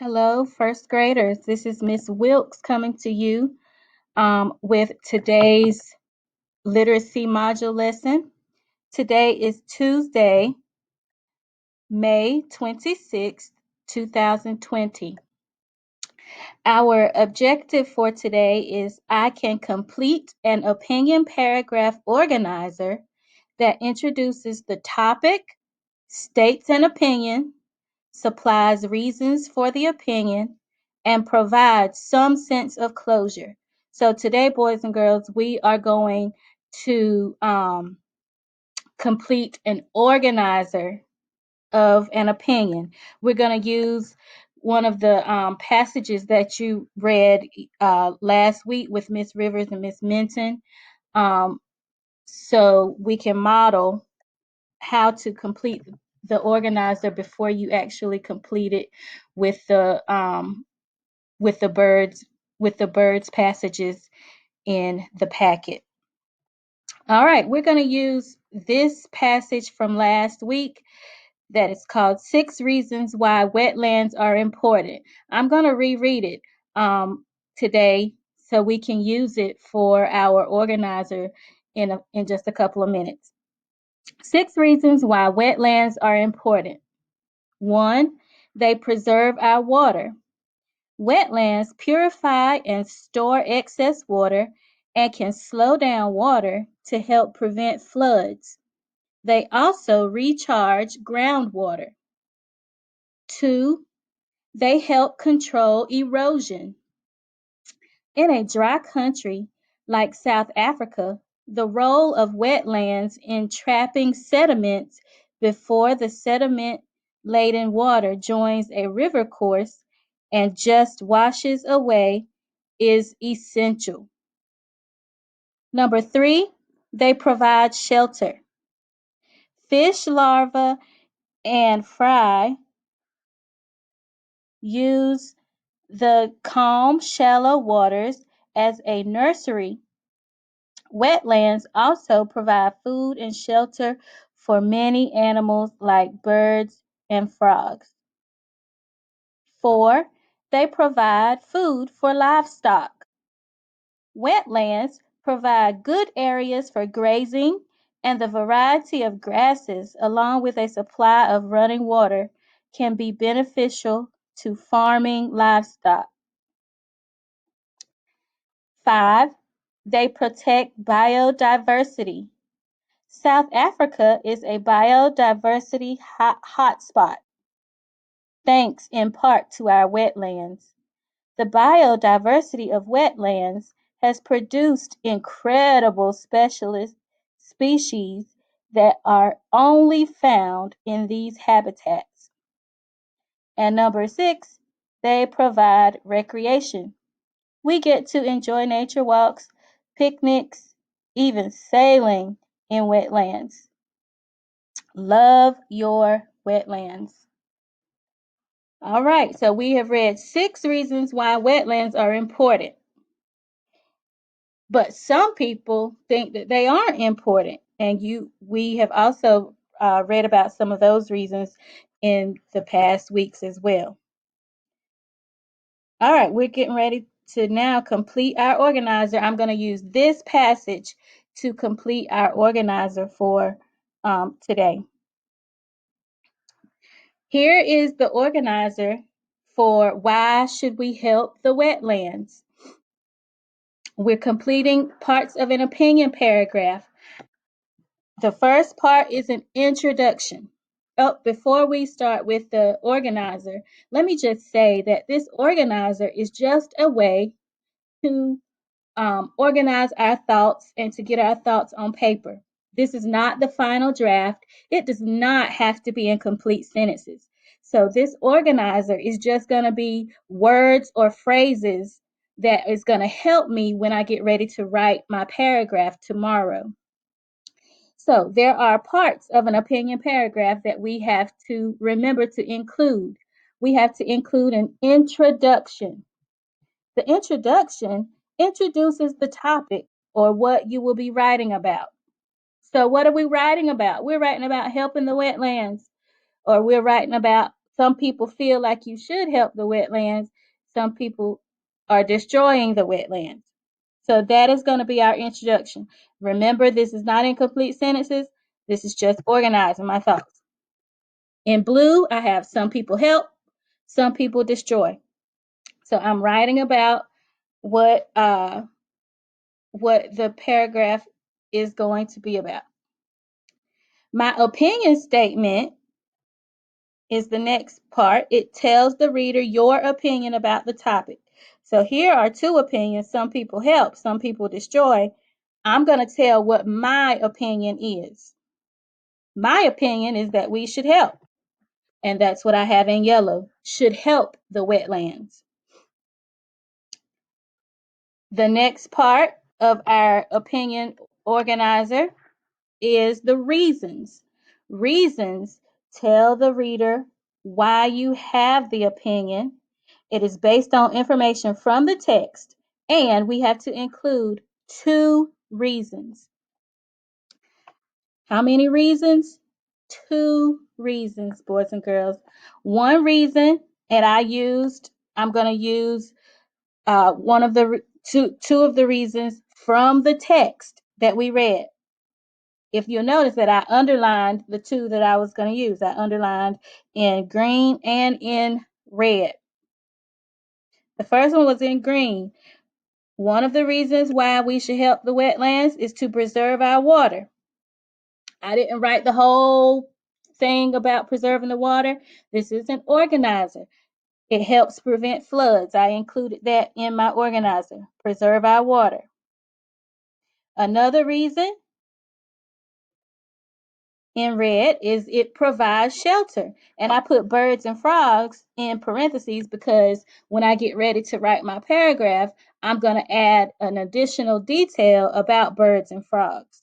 Hello, first graders. This is Miss Wilkes coming to you with today's literacy module lesson. Today is Tuesday, May 26th, 2020. Our objective for today is I can complete an opinion paragraph organizer that introduces the topic, states an opinion, supplies reasons for the opinion, and provides some sense of closure. So today, boys and girls, we are going to complete an organizer of an opinion. We're going to use one of the passages that you read last week with Miss Rivers and Miss Minton, um, so we can model how to complete the organizer before you actually complete it with the birds with the birds passages in the packet. All right, we're going to use this passage from last week that is called Six Reasons Why Wetlands Are Important. I'm going to reread it today so we can use it for our organizer in just a couple of minutes. Six reasons why wetlands are important. 1. They preserve our water. Wetlands purify and store excess water and can slow down water to help prevent floods. They also recharge groundwater. 2. They help control erosion. In a dry country like South Africa, the role of wetlands in trapping sediments before the sediment-laden water joins a river course and just washes away is essential. Number 3, they provide shelter. Fish larvae and fry use the calm, shallow waters as a nursery. Wetlands also provide food and shelter for many animals like birds and frogs. 4, they provide food for livestock. Wetlands provide good areas for grazing, and the variety of grasses, along with a supply of running water, can be beneficial to farming livestock. 5, they protect biodiversity. South Africa is a biodiversity hotspot, thanks in part to our wetlands. The biodiversity of wetlands has produced incredible specialist species that are only found in these habitats. And number 6, they provide recreation. We get to enjoy nature walks, picnics, even sailing in wetlands. Love your wetlands. All right, so we have read 6 reasons why wetlands are important. But some people think that they aren't important, and we have also read about some of those reasons in the past weeks as well. All right, we're getting ready to now complete our organizer. I'm going to use this passage to complete our organizer for today. Here is the organizer for why should we help the wetlands. We're completing parts of an opinion paragraph. The first part is an introduction. Oh, before we start with the organizer, let me just say that this organizer is just a way to organize our thoughts and to get our thoughts on paper. This is not the final draft. It does not have to be in complete sentences. So this organizer is just going to be words or phrases that is going to help me when I get ready to write my paragraph tomorrow. So there are parts of an opinion paragraph that we have to remember to include. We have to include an introduction. The introduction introduces the topic or what you will be writing about. So what are we writing about? We're writing about helping the wetlands, or we're writing about Some people feel like you should help the wetlands. Some people are destroying the wetlands. So that is going to be our introduction. Remember, this is not incomplete sentences. This is just organizing my thoughts. In blue, I have some people help, some people destroy. So I'm writing about what the paragraph is going to be about. My opinion statement is the next part. It tells the reader your opinion about the topic. So here are two opinions. Some people help, some people destroy. I'm going to tell what my opinion is. My opinion is that we should help. And that's what I have in yellow. Should help the wetlands. The next part of our opinion organizer is the reasons. Reasons tell the reader why you have the opinion. It is based on information from the text, and we have to include two reasons. How many reasons? Two reasons, boys and girls. One reason, and I'm going to use one of the two of the reasons from the text that we read. If you'll notice that I underlined the two that I was going to use, I underlined in green and in red. The first one was in green. One of the reasons why we should help the wetlands is to preserve our water. I didn't write the whole thing about preserving the water. This is an organizer. It helps prevent floods. I included that in my organizer. Preserve our water. Another reason in red is it provides shelter. And I put birds and frogs in parentheses because when I get ready to write my paragraph, I'm going to add an additional detail about birds and frogs.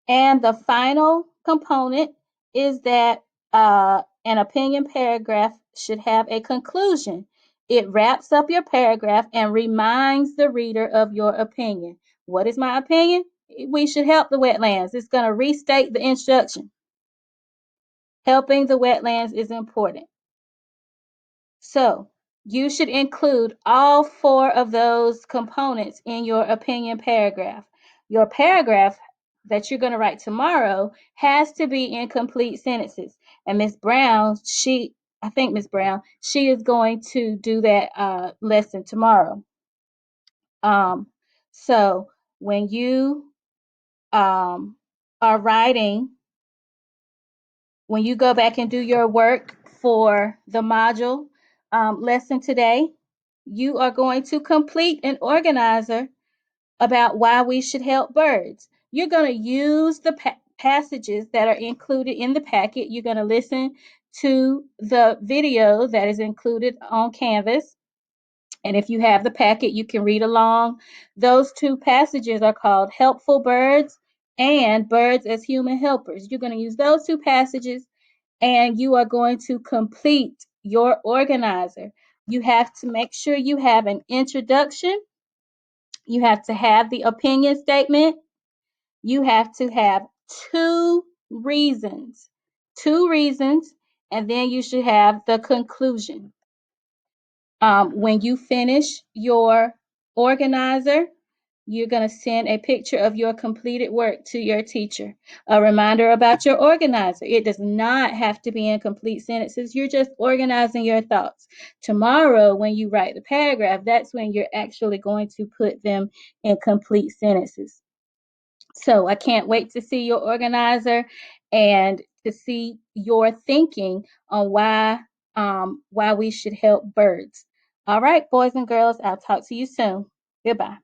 And the final component is that an opinion paragraph should have a conclusion. It wraps up your paragraph and reminds the reader of your opinion. What is my opinion? We should help the wetlands. It's going to restate the introduction. Helping the wetlands is important. So you should include all four of those components in your opinion paragraph. Your paragraph that you're going to write tomorrow has to be in complete sentences. And Miss Brown, I think Miss Brown, she is going to do that lesson tomorrow. So when you are writing, when you go back and do your work for the module lesson today, you are going to complete an organizer about why we should help birds. You're going to use the passages that are included in the packet. You're going to listen to the video that is included on Canvas. And if you have the packet, you can read along. Those two passages are called Helpful Birds and Birds as Human Helpers. You're going to use those two passages and you are going to complete your organizer. You have to make sure you have an introduction. You have to have the opinion statement. You have to have two reasons, and then you should have the conclusion. When you finish your organizer, you're going to send a picture of your completed work to your teacher. A reminder about your organizer. It does not have to be in complete sentences. You're just organizing your thoughts. Tomorrow, when you write the paragraph, that's when you're actually going to put them in complete sentences. So I can't wait to see your organizer and to see your thinking on why we should help birds. All right, boys and girls, I'll talk to you soon. Goodbye.